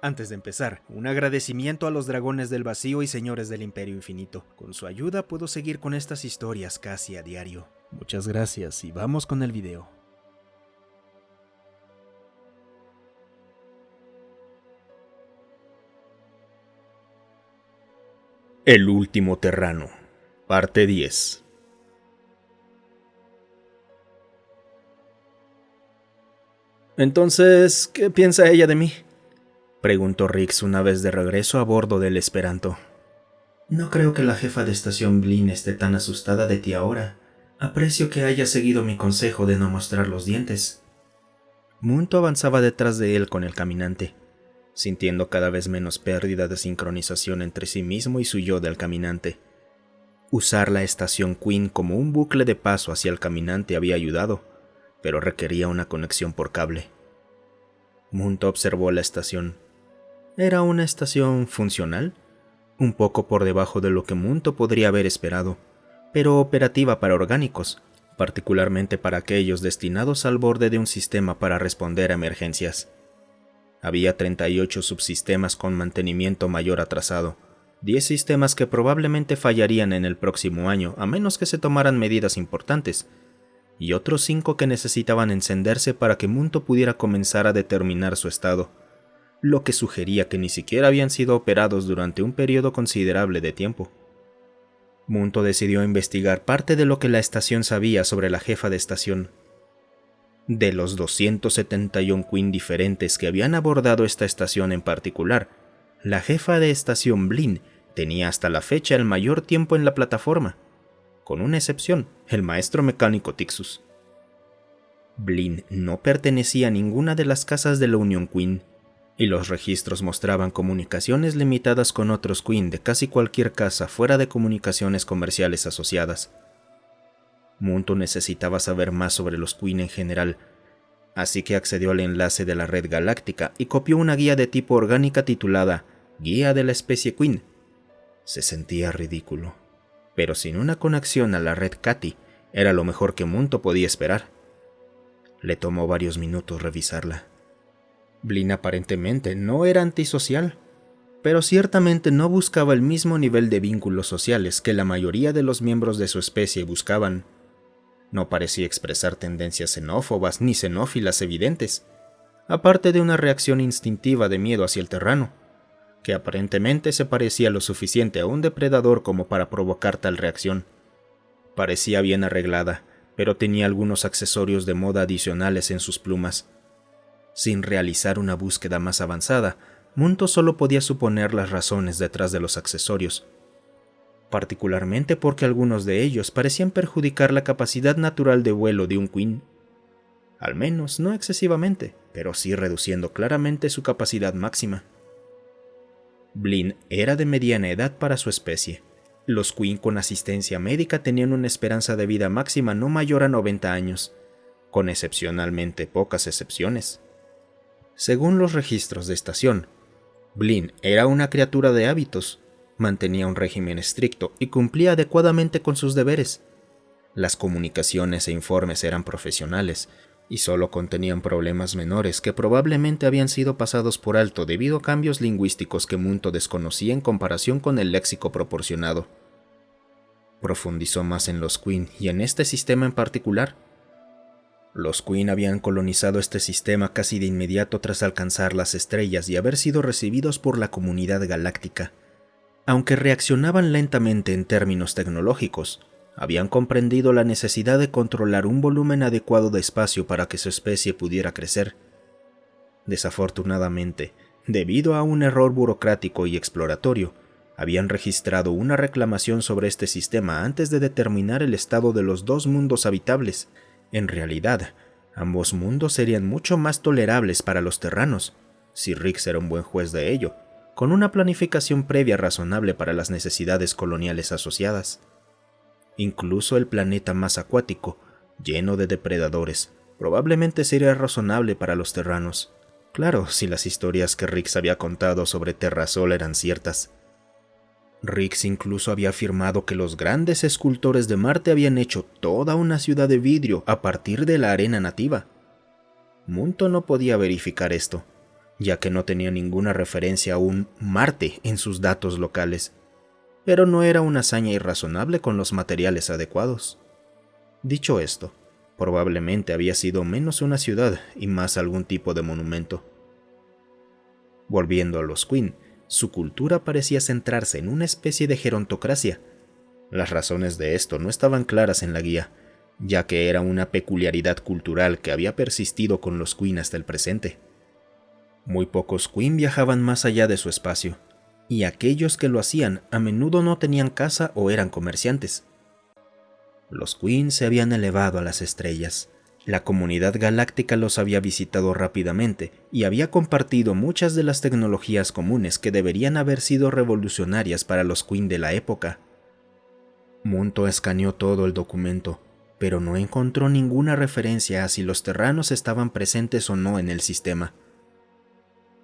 Antes de empezar, un agradecimiento a los dragones del vacío y señores del Imperio Infinito. Con su ayuda puedo seguir con estas historias casi a diario. Muchas gracias y vamos con el video. El último terrano, parte 10. Entonces, ¿qué piensa ella de mí?, preguntó Rix una vez de regreso a bordo del Esperanto. No creo que la jefa de estación Blin esté tan asustada de ti ahora. Aprecio que hayas seguido mi consejo de no mostrar los dientes. Munto avanzaba detrás de él con el caminante, sintiendo cada vez menos pérdida de sincronización entre sí mismo y su yo del caminante. Usar la estación Queen como un bucle de paso hacia el caminante había ayudado, pero requería una conexión por cable. Munto observó la estación. Era una estación funcional, un poco por debajo de lo que Munto podría haber esperado, pero operativa para orgánicos, particularmente para aquellos destinados al borde de un sistema para responder a emergencias. Había 38 subsistemas con mantenimiento mayor atrasado, 10 sistemas que probablemente fallarían en el próximo año a menos que se tomaran medidas importantes, y otros 5 que necesitaban encenderse para que Munto pudiera comenzar a determinar su estado, lo que sugería que ni siquiera habían sido operados durante un periodo considerable de tiempo. Munto decidió investigar parte de lo que la estación sabía sobre la jefa de estación. De los 271 Queen diferentes que habían abordado esta estación en particular, la jefa de estación Blin tenía hasta la fecha el mayor tiempo en la plataforma, con una excepción, el maestro mecánico Tixus. Blin no pertenecía a ninguna de las casas de la Unión Queen, y los registros mostraban comunicaciones limitadas con otros Queen de casi cualquier casa fuera de comunicaciones comerciales asociadas. Munto necesitaba saber más sobre los Queen en general, así que accedió al enlace de la red galáctica y copió una guía de tipo orgánica titulada Guía de la especie Queen. Se sentía ridículo, pero sin una conexión a la red Cati era lo mejor que Munto podía esperar. Le tomó varios minutos revisarla. Blin aparentemente no era antisocial, pero ciertamente no buscaba el mismo nivel de vínculos sociales que la mayoría de los miembros de su especie buscaban. No parecía expresar tendencias xenófobas ni xenófilas evidentes, aparte de una reacción instintiva de miedo hacia el terrano, que aparentemente se parecía lo suficiente a un depredador como para provocar tal reacción. Parecía bien arreglada, pero tenía algunos accesorios de moda adicionales en sus plumas. Sin realizar una búsqueda más avanzada, Munto solo podía suponer las razones detrás de los accesorios, particularmente porque algunos de ellos parecían perjudicar la capacidad natural de vuelo de un Queen. Al menos no excesivamente, pero sí reduciendo claramente su capacidad máxima. Blin era de mediana edad para su especie. Los Queen con asistencia médica tenían una esperanza de vida máxima no mayor a 90 años, con excepcionalmente pocas excepciones. Según los registros de estación, Blin era una criatura de hábitos, mantenía un régimen estricto y cumplía adecuadamente con sus deberes. Las comunicaciones e informes eran profesionales y solo contenían problemas menores que probablemente habían sido pasados por alto debido a cambios lingüísticos que Munto desconocía en comparación con el léxico proporcionado. Profundizó más en los Queen y en este sistema en particular. Los Queen habían colonizado este sistema casi de inmediato tras alcanzar las estrellas y haber sido recibidos por la comunidad galáctica. Aunque reaccionaban lentamente en términos tecnológicos, habían comprendido la necesidad de controlar un volumen adecuado de espacio para que su especie pudiera crecer. Desafortunadamente, debido a un error burocrático y exploratorio, habían registrado una reclamación sobre este sistema antes de determinar el estado de los dos mundos habitables. En realidad, ambos mundos serían mucho más tolerables para los terranos, si Rix era un buen juez de ello, con una planificación previa razonable para las necesidades coloniales asociadas. Incluso el planeta más acuático, lleno de depredadores, probablemente sería razonable para los terranos. Claro, si las historias que Rix había contado sobre Terrasol eran ciertas. Rix incluso había afirmado que los grandes escultores de Marte habían hecho toda una ciudad de vidrio a partir de la arena nativa. Munto no podía verificar esto, ya que no tenía ninguna referencia a un Marte en sus datos locales, pero no era una hazaña irrazonable con los materiales adecuados. Dicho esto, probablemente había sido menos una ciudad y más algún tipo de monumento. Volviendo a los Queen, su cultura parecía centrarse en una especie de gerontocracia. Las razones de esto no estaban claras en la guía, ya que era una peculiaridad cultural que había persistido con los Queen hasta el presente. Muy pocos Queen viajaban más allá de su espacio, y aquellos que lo hacían a menudo no tenían casa o eran comerciantes. Los Queen se habían elevado a las estrellas. La comunidad galáctica los había visitado rápidamente y había compartido muchas de las tecnologías comunes que deberían haber sido revolucionarias para los Queen de la época. Munto escaneó todo el documento, pero no encontró ninguna referencia a si los terranos estaban presentes o no en el sistema.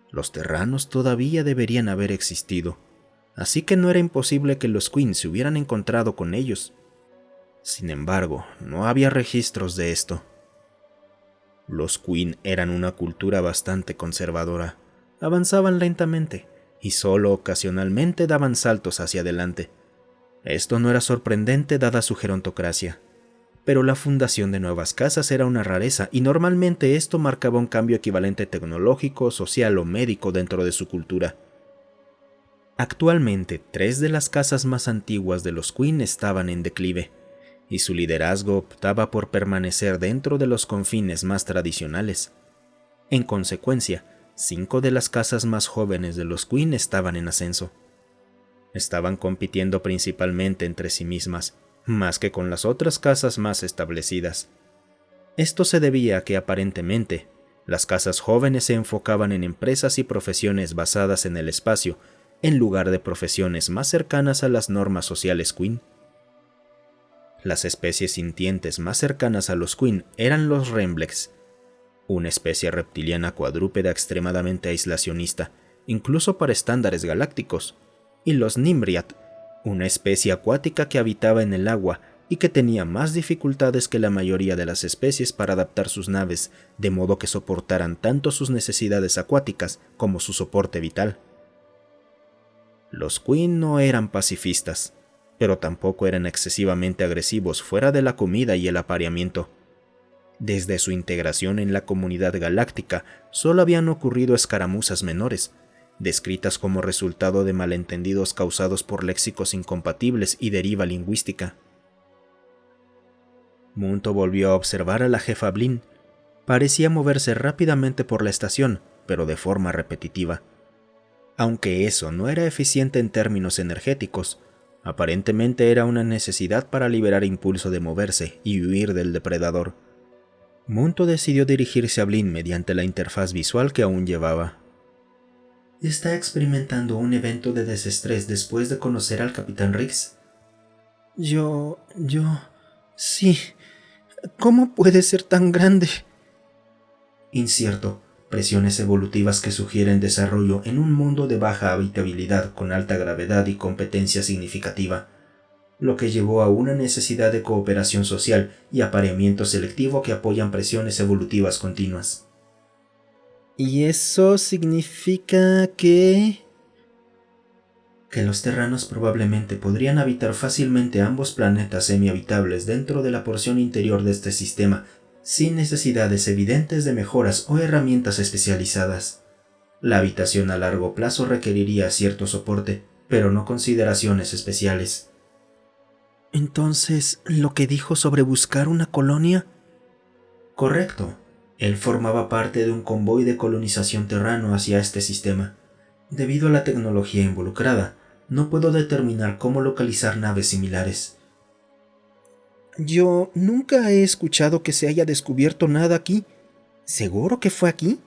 Los terranos todavía deberían haber existido, así que no era imposible que los Queen se hubieran encontrado con ellos. Sin embargo, no había registros de esto. Los Queen eran una cultura bastante conservadora. Avanzaban lentamente y solo ocasionalmente daban saltos hacia adelante. Esto no era sorprendente dada su gerontocracia, pero la fundación de nuevas casas era una rareza y normalmente esto marcaba un cambio equivalente tecnológico, social o médico dentro de su cultura. Actualmente, 3 de las casas más antiguas de los Queen estaban en declive, y su liderazgo optaba por permanecer dentro de los confines más tradicionales. En consecuencia, 5 de las casas más jóvenes de los Queen estaban en ascenso. Estaban compitiendo principalmente entre sí mismas, más que con las otras casas más establecidas. Esto se debía a que aparentemente, las casas jóvenes se enfocaban en empresas y profesiones basadas en el espacio, en lugar de profesiones más cercanas a las normas sociales Queen. Las especies sintientes más cercanas a los Queen eran los Remblex, una especie reptiliana cuadrúpeda extremadamente aislacionista, incluso para estándares galácticos, y los Nimriat, una especie acuática que habitaba en el agua y que tenía más dificultades que la mayoría de las especies para adaptar sus naves, de modo que soportaran tanto sus necesidades acuáticas como su soporte vital. Los Queen no eran pacifistas, pero tampoco eran excesivamente agresivos fuera de la comida y el apareamiento. Desde su integración en la comunidad galáctica, solo habían ocurrido escaramuzas menores, descritas como resultado de malentendidos causados por léxicos incompatibles y deriva lingüística. Munto volvió a observar a la jefa Blin. Parecía moverse rápidamente por la estación, pero de forma repetitiva. Aunque eso no era eficiente en términos energéticos, aparentemente era una necesidad para liberar impulso de moverse y huir del depredador. Munto decidió dirigirse a Blin mediante la interfaz visual que aún llevaba. ¿Está experimentando un evento de desestrés después de conocer al Capitán Riggs? Sí. ¿Cómo puede ser tan grande? Incierto. Presiones evolutivas que sugieren desarrollo en un mundo de baja habitabilidad con alta gravedad y competencia significativa, lo que llevó a una necesidad de cooperación social y apareamiento selectivo que apoyan presiones evolutivas continuas. ¿Y eso significa que los terranos probablemente podrían habitar fácilmente ambos planetas semihabitables dentro de la porción interior de este sistema, sin necesidades evidentes de mejoras o herramientas especializadas? La habitación a largo plazo requeriría cierto soporte, pero no consideraciones especiales. ¿Entonces lo que dijo sobre buscar una colonia? Correcto. Él formaba parte de un convoy de colonización terrano hacia este sistema. Debido a la tecnología involucrada, no puedo determinar cómo localizar naves similares. Yo nunca he escuchado que se haya descubierto nada aquí. ¿Seguro que fue aquí?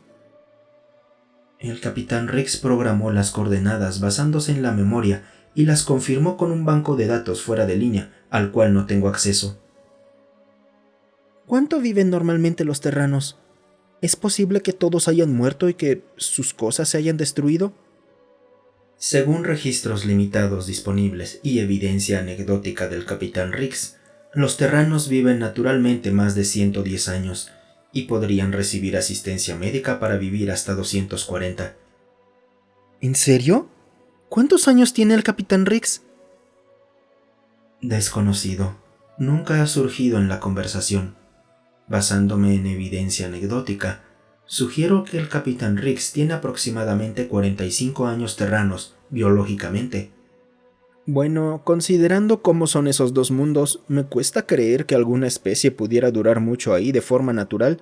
El Capitán Riggs programó las coordenadas basándose en la memoria y las confirmó con un banco de datos fuera de línea, al cual no tengo acceso. ¿Cuánto viven normalmente los terranos? ¿Es posible que todos hayan muerto y que sus cosas se hayan destruido? Según registros limitados disponibles y evidencia anecdótica del Capitán Riggs, los terranos viven naturalmente más de 110 años, y podrían recibir asistencia médica para vivir hasta 240. ¿En serio? ¿Cuántos años tiene el Capitán Riggs? Desconocido. Nunca ha surgido en la conversación. Basándome en evidencia anecdótica, sugiero que el Capitán Riggs tiene aproximadamente 45 años terranos, biológicamente. Bueno, considerando cómo son esos dos mundos, me cuesta creer que alguna especie pudiera durar mucho ahí de forma natural,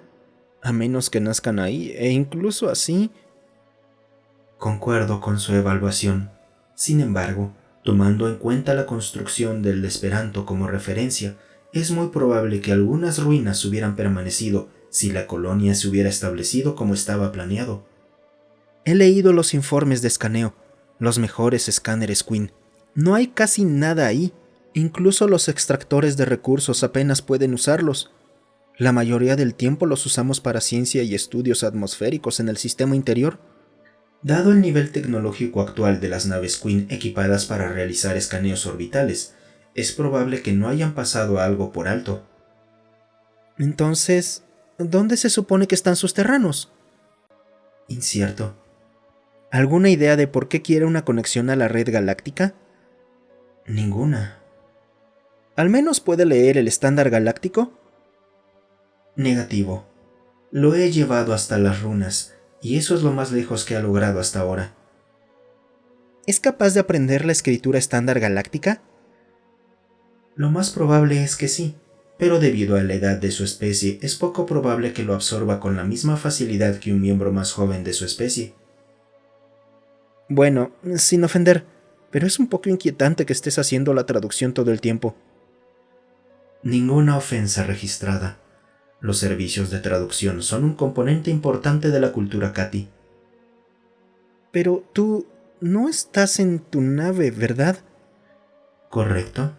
a menos que nazcan ahí, e incluso así. Concuerdo con su evaluación. Sin embargo, tomando en cuenta la construcción del Esperanto como referencia, es muy probable que algunas ruinas hubieran permanecido si la colonia se hubiera establecido como estaba planeado. He leído los informes de escaneo, los mejores escáneres Queen. No hay casi nada ahí. Incluso los extractores de recursos apenas pueden usarlos. La mayoría del tiempo los usamos para ciencia y estudios atmosféricos en el sistema interior. Dado el nivel tecnológico actual de las naves Queen equipadas para realizar escaneos orbitales, es probable que no hayan pasado algo por alto. Entonces, ¿dónde se supone que están sus terranos? Incierto. ¿Alguna idea de por qué quiere una conexión a la red galáctica? Ninguna. ¿Al menos puede leer el estándar galáctico? Negativo. Lo he llevado hasta las runas, y eso es lo más lejos que ha logrado hasta ahora. ¿Es capaz de aprender la escritura estándar galáctica? Lo más probable es que sí, pero debido a la edad de su especie, es poco probable que lo absorba con la misma facilidad que un miembro más joven de su especie. Bueno, sin ofender, pero es un poco inquietante que estés haciendo la traducción todo el tiempo. Ninguna ofensa registrada. Los servicios de traducción son un componente importante de la cultura Cati. Pero tú no estás en tu nave, ¿verdad? ¿Correcto?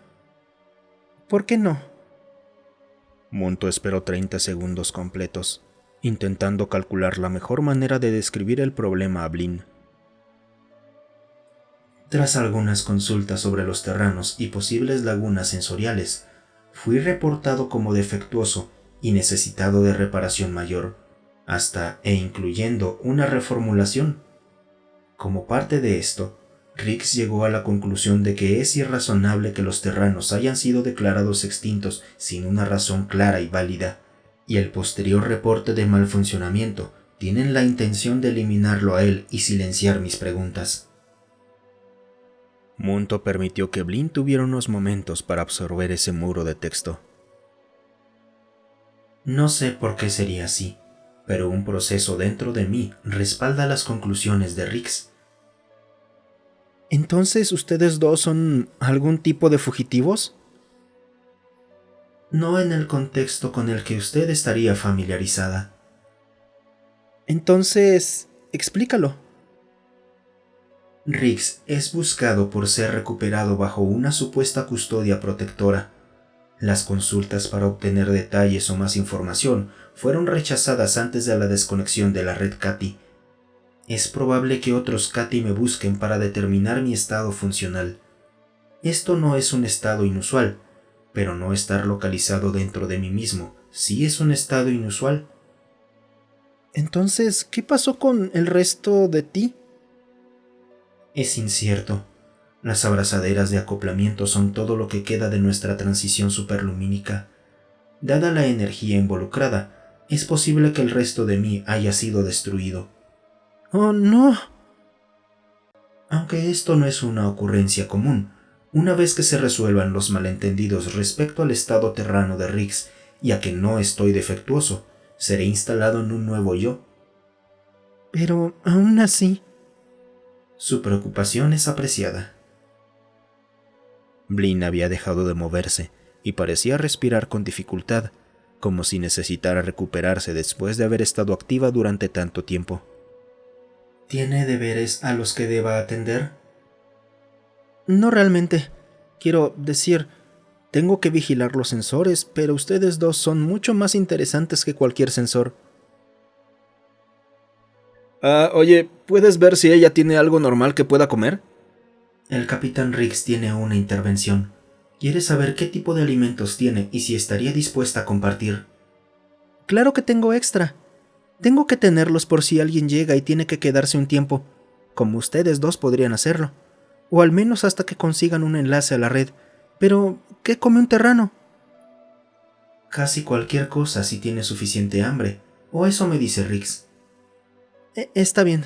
¿Por qué no? Munto esperó 30 segundos completos, intentando calcular la mejor manera de describir el problema a Blin. Tras algunas consultas sobre los terranos y posibles lagunas sensoriales, fui reportado como defectuoso y necesitado de reparación mayor, hasta e incluyendo una reformulación. Como parte de esto, Riggs llegó a la conclusión de que es irrazonable que los terranos hayan sido declarados extintos sin una razón clara y válida, y el posterior reporte de malfuncionamiento tienen la intención de eliminarlo a él y silenciar mis preguntas. Munto permitió que Blin tuviera unos momentos para absorber ese muro de texto. No sé por qué sería así, pero un proceso dentro de mí respalda las conclusiones de Riggs. ¿Entonces ustedes dos son algún tipo de fugitivos? No en el contexto con el que usted estaría familiarizada. Entonces, explícalo. Riggs es buscado por ser recuperado bajo una supuesta custodia protectora. Las consultas para obtener detalles o más información fueron rechazadas antes de la desconexión de la red Cati. Es probable que otros Cati me busquen para determinar mi estado funcional. Esto no es un estado inusual, pero no estar localizado dentro de mí mismo sí es un estado inusual. Entonces, ¿qué pasó con el resto de ti? Es incierto. Las abrazaderas de acoplamiento son todo lo que queda de nuestra transición superlumínica. Dada la energía involucrada, es posible que el resto de mí haya sido destruido. ¡Oh, no! Aunque esto no es una ocurrencia común, una vez que se resuelvan los malentendidos respecto al estado terrano de Riggs y a que no estoy defectuoso, seré instalado en un nuevo yo. Pero aún así... Su preocupación es apreciada. Blin había dejado de moverse y parecía respirar con dificultad, como si necesitara recuperarse después de haber estado activa durante tanto tiempo. ¿Tiene deberes a los que deba atender? No realmente. Quiero decir, tengo que vigilar los sensores, pero ustedes dos son mucho más interesantes que cualquier sensor. Oye, ¿puedes ver si ella tiene algo normal que pueda comer? El Capitán Riggs tiene una intervención. Quiere saber qué tipo de alimentos tiene y si estaría dispuesta a compartir. Claro que tengo extra. Tengo que tenerlos por si alguien llega y tiene que quedarse un tiempo, como ustedes dos podrían hacerlo. O al menos hasta que consigan un enlace a la red. Pero, ¿qué come un terrano? Casi cualquier cosa si tiene suficiente hambre, o eso me dice Rix. Está bien.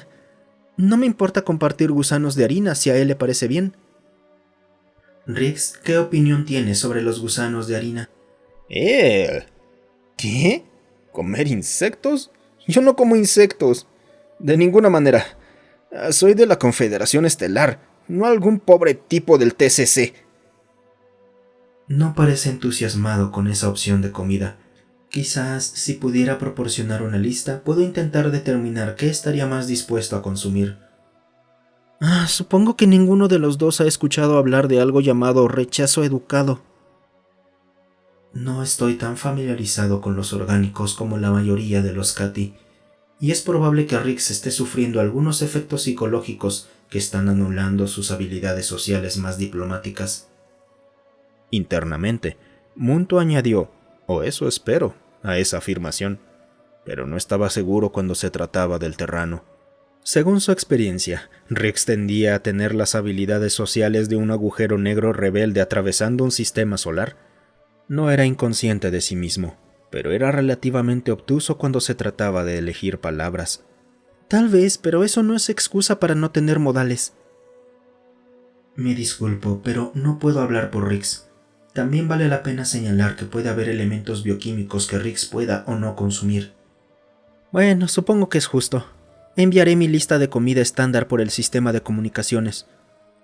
No me importa compartir gusanos de harina si a él le parece bien. Rix, ¿qué opinión tienes sobre los gusanos de harina? ¿Qué? ¿Comer insectos? Yo no como insectos. De ninguna manera. Soy de la Confederación Estelar, no algún pobre tipo del TCC. No parece entusiasmado con esa opción de comida. Quizás, si pudiera proporcionar una lista, puedo intentar determinar qué estaría más dispuesto a consumir. Supongo que ninguno de los dos ha escuchado hablar de algo llamado rechazo educado. No estoy tan familiarizado con los orgánicos como la mayoría de los Cati, y es probable que Rix esté sufriendo algunos efectos psicológicos que están anulando sus habilidades sociales más diplomáticas. Internamente, Munto añadió, o eso espero, a esa afirmación, pero no estaba seguro cuando se trataba del terrano. Según su experiencia, Rix tendía a tener las habilidades sociales de un agujero negro rebelde atravesando un sistema solar. No era inconsciente de sí mismo, pero era relativamente obtuso cuando se trataba de elegir palabras. Tal vez, pero eso no es excusa para no tener modales. Me disculpo, pero no puedo hablar por Rix. También vale la pena señalar que puede haber elementos bioquímicos que Rix pueda o no consumir. Bueno, supongo que es justo. Enviaré mi lista de comida estándar por el sistema de comunicaciones.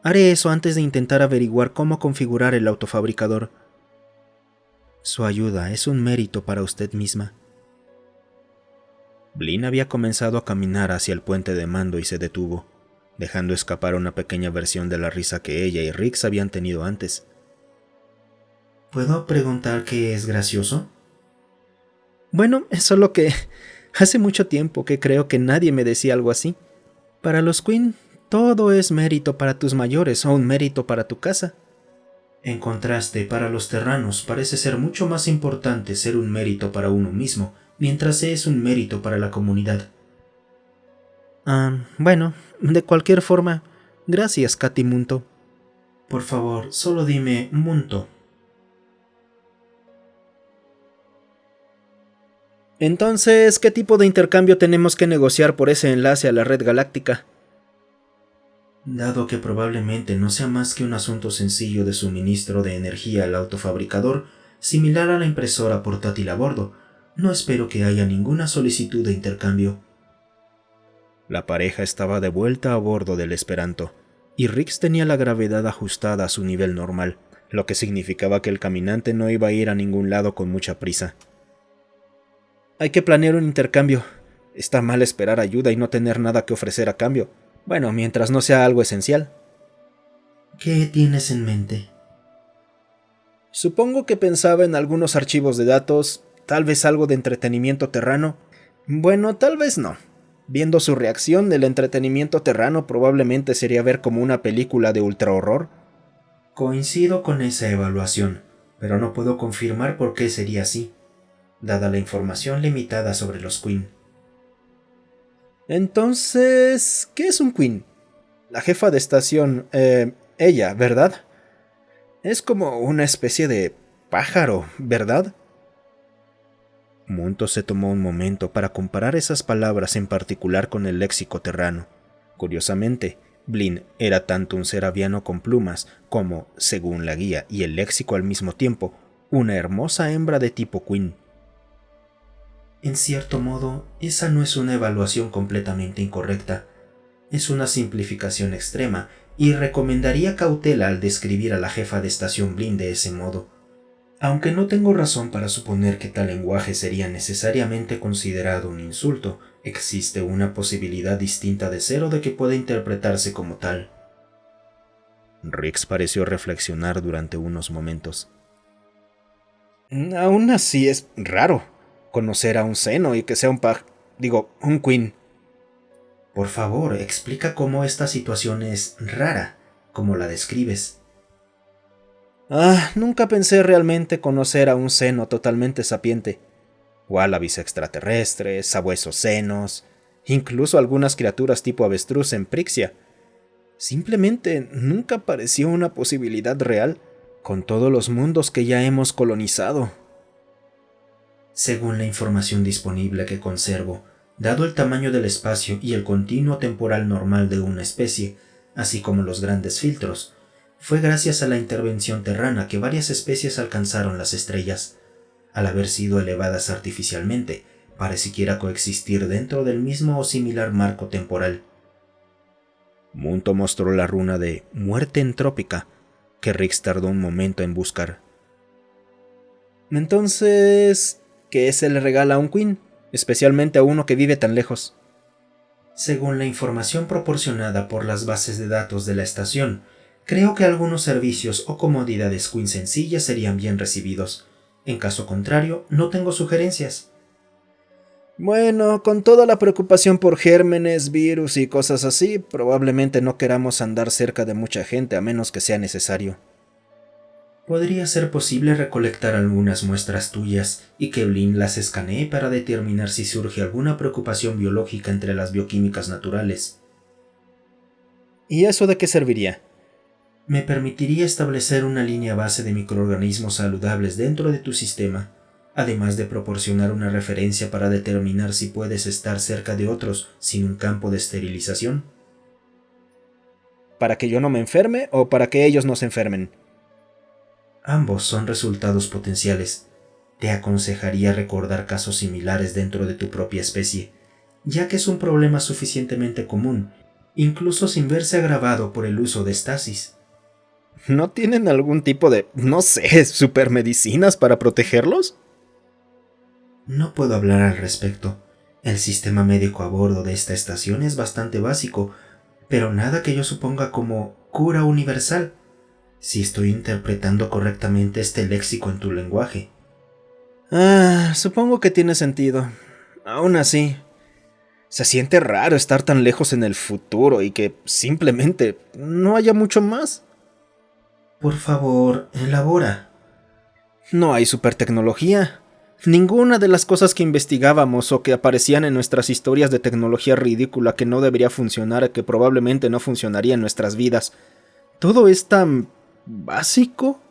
Haré eso antes de intentar averiguar cómo configurar el autofabricador. Su ayuda es un mérito para usted misma. Blin había comenzado a caminar hacia el puente de mando y se detuvo, dejando escapar una pequeña versión de la risa que ella y Rix habían tenido antes. ¿Puedo preguntar qué es gracioso? Bueno, es solo que hace mucho tiempo que creo que nadie me decía algo así. Para los Queen, todo es mérito para tus mayores o un mérito para tu casa. En contraste, para los terranos parece ser mucho más importante ser un mérito para uno mismo, mientras es un mérito para la comunidad. Bueno, de cualquier forma, gracias, Cati Munto. Por favor, solo dime Munto. Entonces, ¿qué tipo de intercambio tenemos que negociar por ese enlace a la red galáctica? Dado que probablemente no sea más que un asunto sencillo de suministro de energía al autofabricador, similar a la impresora portátil a bordo, no espero que haya ninguna solicitud de intercambio. La pareja estaba de vuelta a bordo del Esperanto, y Rix tenía la gravedad ajustada a su nivel normal, lo que significaba que el caminante no iba a ir a ningún lado con mucha prisa. Hay que planear un intercambio. Está mal esperar ayuda y no tener nada que ofrecer a cambio. Bueno, mientras no sea algo esencial. ¿Qué tienes en mente? Supongo que pensaba en algunos archivos de datos, tal vez algo de entretenimiento terrano. Bueno, tal vez no. Viendo su reacción, el entretenimiento terrano probablemente sería ver como una película de ultrahorror. Coincido con esa evaluación, pero no puedo confirmar por qué sería así, dada la información limitada sobre los Queen. Entonces, ¿qué es un Queen? La jefa de estación, ella, ¿verdad? Es como una especie de pájaro, ¿verdad? Munto se tomó un momento para comparar esas palabras en particular con el léxico terrano. Curiosamente, Blin era tanto un ser aviano con plumas como, según la guía y el léxico al mismo tiempo, una hermosa hembra de tipo Queen. En cierto modo, esa no es una evaluación completamente incorrecta. Es una simplificación extrema y recomendaría cautela al describir a la jefa de estación Blin de ese modo. Aunque no tengo razón para suponer que tal lenguaje sería necesariamente considerado un insulto, existe una posibilidad distinta de ser o de que pueda interpretarse como tal. Rix pareció reflexionar durante unos momentos. Aún así es raro conocer a un seno y que sea un Queen. Por favor, explica cómo esta situación es rara, como la describes. Nunca pensé realmente conocer a un seno totalmente sapiente. Wallabies extraterrestres, sabuesos senos, incluso algunas criaturas tipo avestruz en Prixia. Simplemente nunca pareció una posibilidad real, con todos los mundos que ya hemos colonizado. Según la información disponible que conservo, dado el tamaño del espacio y el continuo temporal normal de una especie, así como los grandes filtros, fue gracias a la intervención terrana que varias especies alcanzaron las estrellas, al haber sido elevadas artificialmente, para siquiera coexistir dentro del mismo o similar marco temporal. Munto mostró la runa de muerte entrópica, que Rix tardó un momento en buscar. Entonces, ¿qué se le regala a un Queen? Especialmente a uno que vive tan lejos. Según la información proporcionada por las bases de datos de la estación, creo que algunos servicios o comodidades Queen sencillas serían bien recibidos. En caso contrario, no tengo sugerencias. Bueno, con toda la preocupación por gérmenes, virus y cosas así, probablemente no queramos andar cerca de mucha gente a menos que sea necesario. Podría ser posible recolectar algunas muestras tuyas y que Blin las escanee para determinar si surge alguna preocupación biológica entre las bioquímicas naturales. ¿Y eso de qué serviría? Me permitiría establecer una línea base de microorganismos saludables dentro de tu sistema, además de proporcionar una referencia para determinar si puedes estar cerca de otros sin un campo de esterilización. ¿Para que yo no me enferme o para que ellos no se enfermen? Ambos son resultados potenciales. Te aconsejaría recordar casos similares dentro de tu propia especie, ya que es un problema suficientemente común, incluso sin verse agravado por el uso de estasis. ¿No tienen algún tipo de, no sé, supermedicinas para protegerlos? No puedo hablar al respecto. El sistema médico a bordo de esta estación es bastante básico, pero nada que yo suponga como cura universal, si estoy interpretando correctamente este léxico en tu lenguaje. Supongo que tiene sentido. Aún así, se siente raro estar tan lejos en el futuro y que simplemente no haya mucho más. Por favor, elabora. No hay supertecnología. Ninguna de las cosas que investigábamos o que aparecían en nuestras historias de tecnología ridícula que no debería funcionar, que probablemente no funcionaría en nuestras vidas. Todo es tan básico.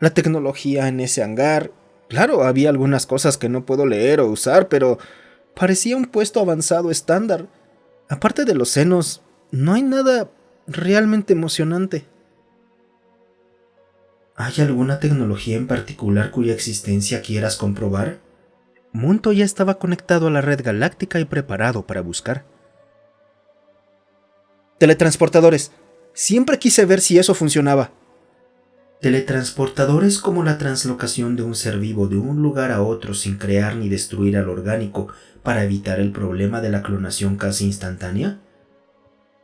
La tecnología en ese hangar. Claro, había algunas cosas que no puedo leer o usar, pero parecía un puesto avanzado estándar. Aparte de los senos, no hay nada realmente emocionante. ¿Hay alguna tecnología en particular cuya existencia quieras comprobar? Munto ya estaba conectado a la red galáctica y preparado para buscar. Teletransportadores. Siempre quise ver si eso funcionaba. Teletransportadores como la translocación de un ser vivo de un lugar a otro sin crear ni destruir al orgánico para evitar el problema de la clonación casi instantánea.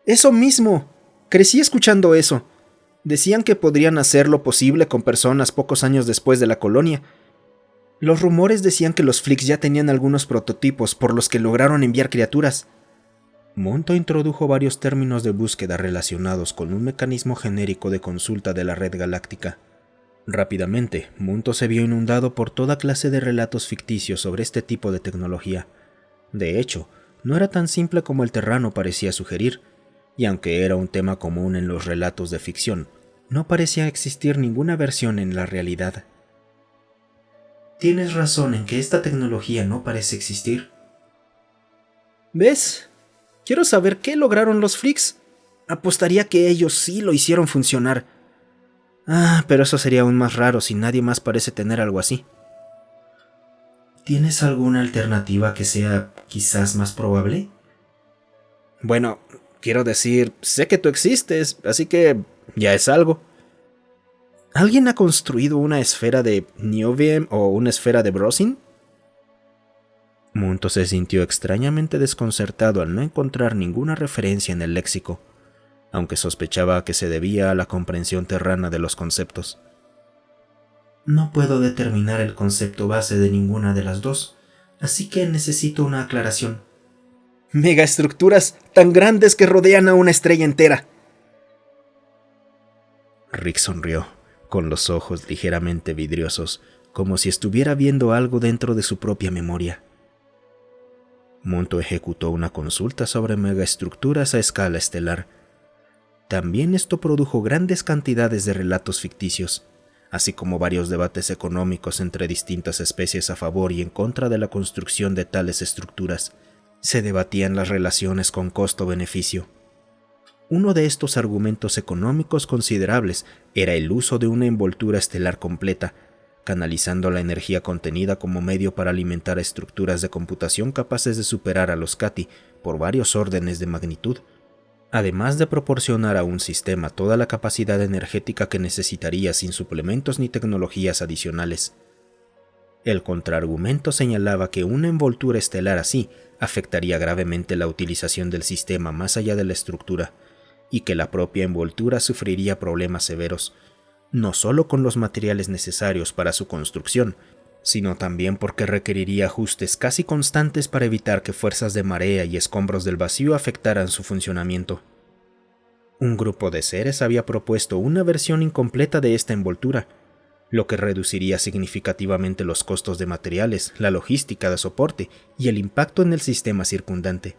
Eso mismo. Crecí escuchando eso. Decían que podrían hacer lo posible con personas pocos años después de la colonia. Los rumores decían que los Flicks ya tenían algunos prototipos por los que lograron enviar criaturas. Munto introdujo varios términos de búsqueda relacionados con un mecanismo genérico de consulta de la red galáctica. Rápidamente, Munto se vio inundado por toda clase de relatos ficticios sobre este tipo de tecnología. De hecho, no era tan simple como el terrano parecía sugerir, y aunque era un tema común en los relatos de ficción, no parecía existir ninguna versión en la realidad. Tienes razón en que esta tecnología no parece existir. ¿Ves? Quiero saber qué lograron los Flicks. Apostaría que ellos sí lo hicieron funcionar. Pero eso sería aún más raro si nadie más parece tener algo así. ¿Tienes alguna alternativa que sea quizás más probable? Bueno, quiero decir, sé que tú existes, así que ya es algo. ¿Alguien ha construido una esfera de Niobium o una esfera de Brosin? Munto se sintió extrañamente desconcertado al no encontrar ninguna referencia en el léxico, aunque sospechaba que se debía a la comprensión terrana de los conceptos. No puedo determinar el concepto base de ninguna de las dos, así que necesito una aclaración. Megaestructuras tan grandes que rodean a una estrella entera. Rick sonrió, con los ojos ligeramente vidriosos, como si estuviera viendo algo dentro de su propia memoria. Munto ejecutó una consulta sobre megaestructuras a escala estelar. También esto produjo grandes cantidades de relatos ficticios, así como varios debates económicos entre distintas especies a favor y en contra de la construcción de tales estructuras. Se debatían las relaciones con costo-beneficio. Uno de estos argumentos económicos considerables era el uso de una envoltura estelar completa, canalizando la energía contenida como medio para alimentar estructuras de computación capaces de superar a los Cati por varios órdenes de magnitud, además de proporcionar a un sistema toda la capacidad energética que necesitaría sin suplementos ni tecnologías adicionales. El contraargumento señalaba que una envoltura estelar así afectaría gravemente la utilización del sistema más allá de la estructura, y que la propia envoltura sufriría problemas severos, no solo con los materiales necesarios para su construcción, sino también porque requeriría ajustes casi constantes para evitar que fuerzas de marea y escombros del vacío afectaran su funcionamiento. Un grupo de seres había propuesto una versión incompleta de esta envoltura, lo que reduciría significativamente los costos de materiales, la logística de soporte y el impacto en el sistema circundante.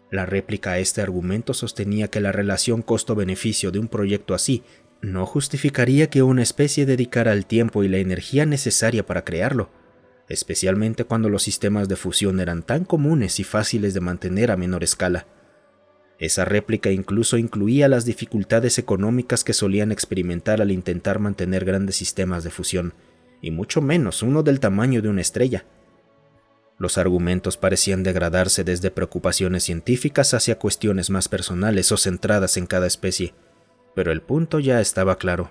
La réplica a este argumento sostenía que la relación costo-beneficio de un proyecto así no justificaría que una especie dedicara el tiempo y la energía necesaria para crearlo, especialmente cuando los sistemas de fusión eran tan comunes y fáciles de mantener a menor escala. Esa réplica incluso incluía las dificultades económicas que solían experimentar al intentar mantener grandes sistemas de fusión, y mucho menos uno del tamaño de una estrella. Los argumentos parecían degradarse desde preocupaciones científicas hacia cuestiones más personales o centradas en cada especie, pero el punto ya estaba claro.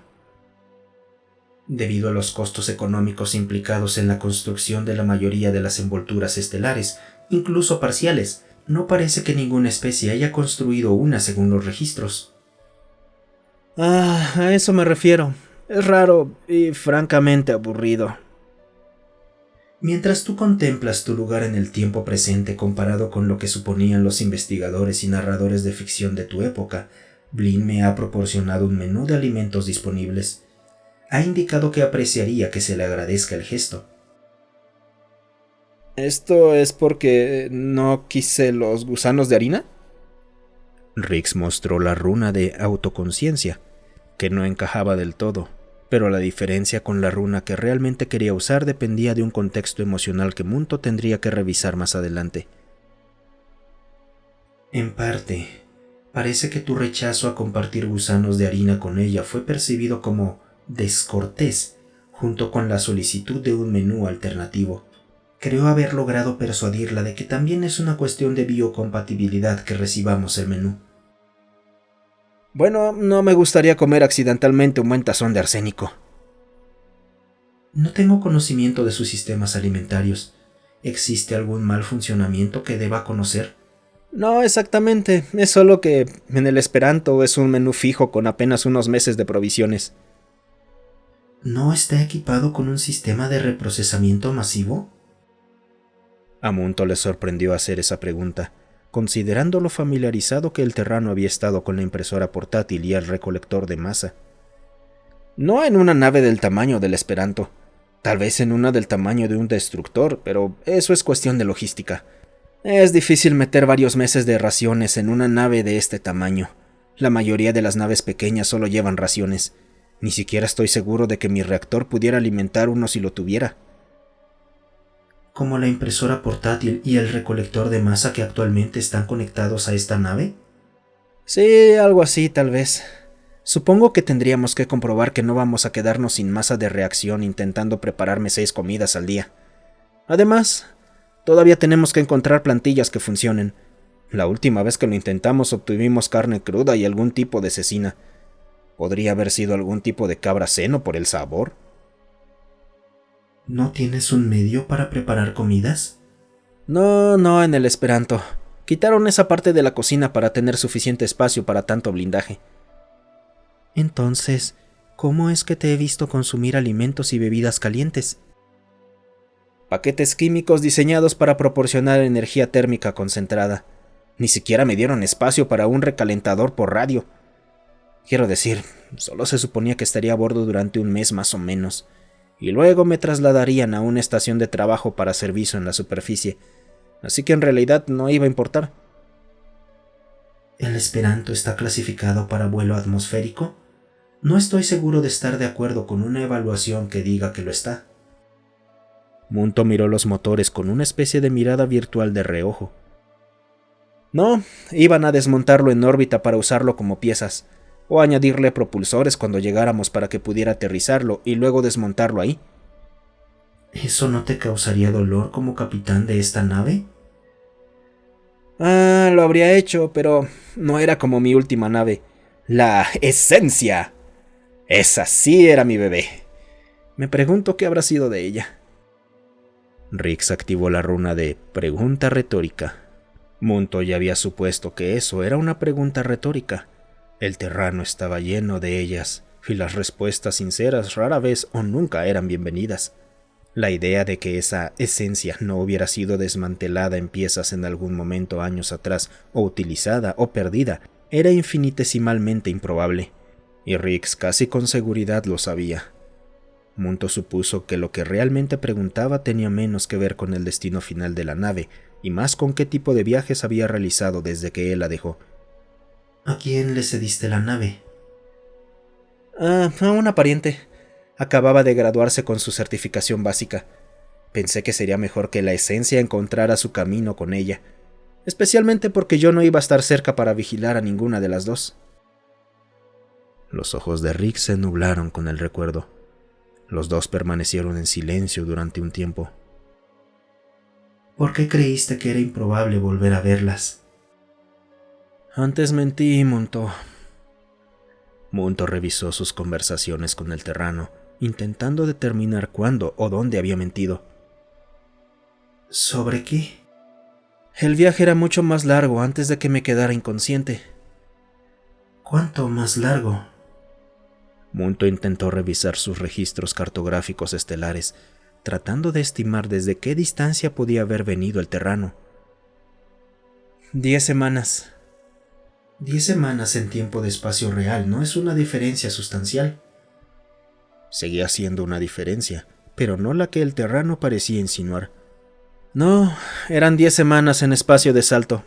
Debido a los costos económicos implicados en la construcción de la mayoría de las envolturas estelares, incluso parciales, no parece que ninguna especie haya construido una según los registros. A eso me refiero. Es raro y francamente aburrido. Mientras tú contemplas tu lugar en el tiempo presente comparado con lo que suponían los investigadores y narradores de ficción de tu época, Blin me ha proporcionado un menú de alimentos disponibles. Ha indicado que apreciaría que se le agradezca el gesto. ¿Esto es porque no quise los gusanos de harina? Rix mostró la runa de autoconciencia, que no encajaba del todo, pero la diferencia con la runa que realmente quería usar dependía de un contexto emocional que Munto tendría que revisar más adelante. En parte, parece que tu rechazo a compartir gusanos de harina con ella fue percibido como descortés, junto con la solicitud de un menú alternativo. Creo haber logrado persuadirla de que también es una cuestión de biocompatibilidad que recibamos el menú. Bueno, no me gustaría comer accidentalmente un buen tazón de arsénico. No tengo conocimiento de sus sistemas alimentarios. ¿Existe algún mal funcionamiento que deba conocer? No exactamente, es solo que en el Esperanto es un menú fijo con apenas unos meses de provisiones. ¿No está equipado con un sistema de reprocesamiento masivo? A Munto le sorprendió hacer esa pregunta, considerando lo familiarizado que el terrano había estado con la impresora portátil y el recolector de masa. No en una nave del tamaño del Esperanto, tal vez en una del tamaño de un destructor, pero eso es cuestión de logística. Es difícil meter varios meses de raciones en una nave de este tamaño. La mayoría de las naves pequeñas solo llevan raciones. Ni siquiera estoy seguro de que mi reactor pudiera alimentar uno si lo tuviera. ¿Como la impresora portátil y el recolector de masa que actualmente están conectados a esta nave? Sí, algo así tal vez. Supongo que tendríamos que comprobar que no vamos a quedarnos sin masa de reacción intentando prepararme 6 comidas al día. Además, todavía tenemos que encontrar plantillas que funcionen. La última vez que lo intentamos obtuvimos carne cruda y algún tipo de cecina. ¿Podría haber sido algún tipo de cabra seno por el sabor? ¿No tienes un medio para preparar comidas? No en el Esperanto. Quitaron esa parte de la cocina para tener suficiente espacio para tanto blindaje. Entonces, ¿cómo es que te he visto consumir alimentos y bebidas calientes? Paquetes químicos diseñados para proporcionar energía térmica concentrada. Ni siquiera me dieron espacio para un recalentador por radio. Quiero decir, solo se suponía que estaría a bordo durante un mes más o menos. y luego me trasladarían a una estación de trabajo para servicio en la superficie, así que en realidad no iba a importar. ¿El Esperanto está clasificado para vuelo atmosférico? No estoy seguro de estar de acuerdo con una evaluación que diga que lo está. Munto miró los motores con una especie de mirada virtual de reojo. No, iban a desmontarlo en órbita para usarlo como piezas, o añadirle propulsores cuando llegáramos para que pudiera aterrizarlo y luego desmontarlo ahí. ¿Eso no te causaría dolor como capitán de esta nave? Lo habría hecho, pero no era como mi última nave. La Esencia. Esa sí era mi bebé. Me pregunto qué habrá sido de ella. Rix activó la runa de pregunta retórica. Munto ya había supuesto que eso era una pregunta retórica. El terrano estaba lleno de ellas, y las respuestas sinceras rara vez o nunca eran bienvenidas. La idea de que esa esencia no hubiera sido desmantelada en piezas en algún momento años atrás, o utilizada o perdida, era infinitesimalmente improbable, y Rix casi con seguridad lo sabía. Munto supuso que lo que realmente preguntaba tenía menos que ver con el destino final de la nave, y más con qué tipo de viajes había realizado desde que él la dejó. ¿A quién le cediste la nave? A una pariente. Acababa de graduarse con su certificación básica. Pensé que sería mejor que la esencia encontrara su camino con ella, especialmente porque yo no iba a estar cerca para vigilar a ninguna de las dos. Los ojos de Rick se nublaron con el recuerdo. Los dos permanecieron en silencio durante un tiempo. ¿Por qué creíste que era improbable volver a verlas? Antes mentí, Munto. Munto revisó sus conversaciones con el terrano, intentando determinar cuándo o dónde había mentido. ¿Sobre qué? El viaje era mucho más largo antes de que me quedara inconsciente. ¿Cuánto más largo? Munto intentó revisar sus registros cartográficos estelares, tratando de estimar desde qué distancia podía haber venido el terrano. 10 semanas. 10 semanas en tiempo de espacio real no es una diferencia sustancial. Seguía siendo una diferencia, pero no la que el terrano parecía insinuar. No, eran 10 semanas en espacio de salto.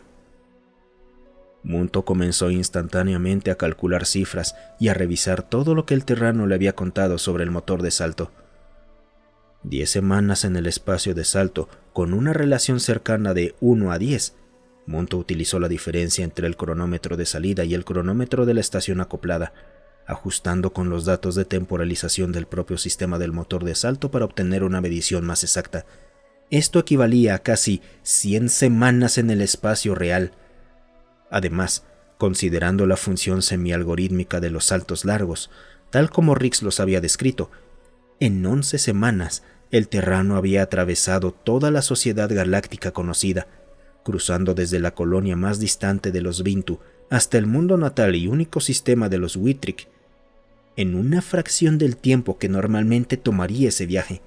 Munto comenzó instantáneamente a calcular cifras y a revisar todo lo que el terrano le había contado sobre el motor de salto. 10 semanas en el espacio de salto, con una relación cercana de 1 a 10. Munto utilizó la diferencia entre el cronómetro de salida y el cronómetro de la estación acoplada, ajustando con los datos de temporalización del propio sistema del motor de salto para obtener una medición más exacta. Esto equivalía a casi 100 semanas en el espacio real. Además, considerando la función semialgorítmica de los saltos largos, tal como Rix los había descrito, en 11 semanas el terrano había atravesado toda la sociedad galáctica conocida, cruzando desde la colonia más distante de los Vintu hasta el mundo natal y único sistema de los Witrick, en una fracción del tiempo que normalmente tomaría ese viaje,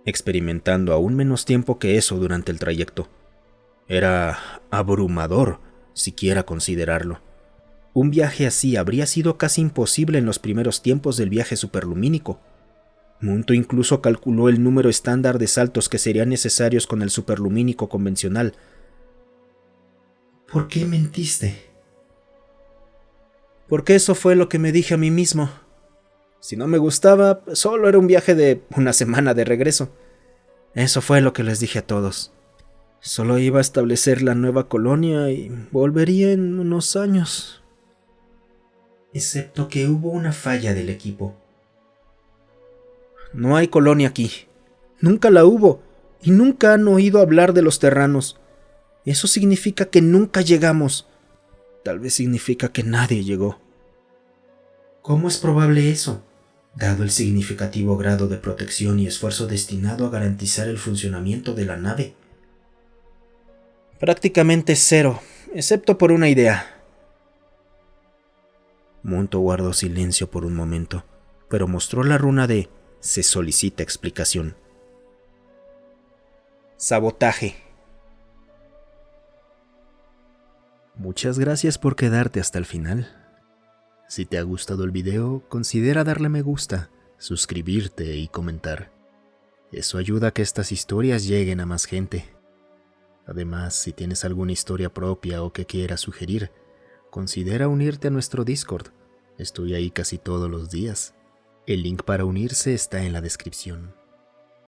experimentando aún menos tiempo que eso durante el trayecto. Era abrumador, siquiera considerarlo. Un viaje así habría sido casi imposible en los primeros tiempos del viaje superlumínico. Munto incluso calculó el número estándar de saltos que serían necesarios con el superlumínico convencional. ¿Por qué mentiste? Porque eso fue lo que me dije a mí mismo. Si no me gustaba, solo era un viaje de una semana de regreso. Eso fue lo que les dije a todos. Solo iba a establecer la nueva colonia y volvería en unos años. Excepto que hubo una falla del equipo. No hay colonia aquí. Nunca la hubo, y nunca han oído hablar de los terranos. Eso significa que nunca llegamos. Tal vez significa que nadie llegó. ¿Cómo es probable eso, dado el significativo grado de protección y esfuerzo destinado a garantizar el funcionamiento de la nave? Prácticamente cero, excepto por una idea. Munto guardó silencio por un momento, pero mostró la runa de "se solicita explicación". Sabotaje. Muchas gracias por quedarte hasta el final. Si te ha gustado el video, considera darle me gusta, suscribirte y comentar. Eso ayuda a que estas historias lleguen a más gente. Además, si tienes alguna historia propia o que quieras sugerir, considera unirte a nuestro Discord. Estoy ahí casi todos los días. El link para unirse está en la descripción.